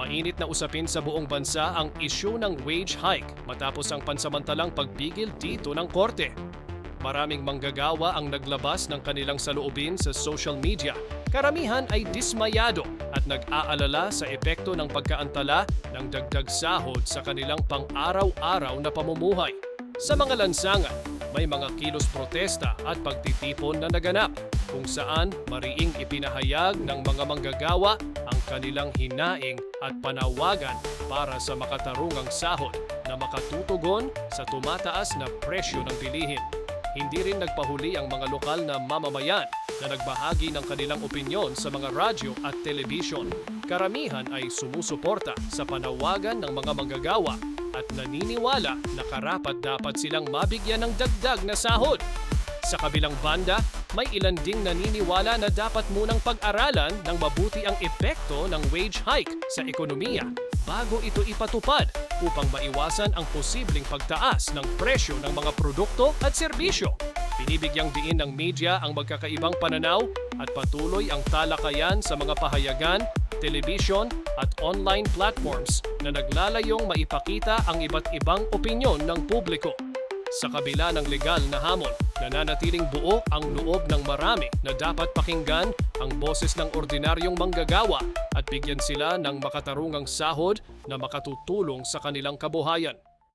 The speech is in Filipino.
Mainit na usapin sa buong bansa ang isyu ng wage hike matapos ang pansamantalang pagpigil dito ng korte. Maraming manggagawa ang naglabas ng kanilang saloobin sa social media. Karamihan ay dismayado at nag-aalala sa epekto ng pagkaantala ng dagdag sahod sa kanilang pang-araw-araw na pamumuhay. Sa mga lansangan, may mga kilos protesta at pagtitipon na naganap kung saan mariing ipinahayag ng mga manggagawa ang kanilang hinaing at panawagan para sa makatarungang sahod na makatutugon sa tumataas na presyo ng bilihin. Hindi rin nagpahuli ang mga lokal na mamamayan na nagbahagi ng kanilang opinyon sa mga radyo at telebisyon. Karamihan ay sumusuporta sa panawagan ng mga manggagawa at naniniwala na karapat-dapat silang mabigyan ng dagdag na sahod. Sa kabilang banda, may ilan ding naniniwala na dapat munang pag-aralan ng mabuti ang epekto ng wage hike sa ekonomiya bago ito ipatupad upang maiwasan ang posibleng pagtaas ng presyo ng mga produkto at serbisyo. Binibigyang diin ng media ang magkakaibang pananaw at patuloy ang talakayan sa mga pahayagan, telebisyon at online platforms na naglalayong maipakita ang iba't ibang opinyon ng publiko. Sa kabila ng legal na hamon, nananatiling buo ang loob ng marami na dapat pakinggan ang boses ng ordinaryong manggagawa at bigyan sila ng makatarungang sahod na makatutulong sa kanilang kabuhayan.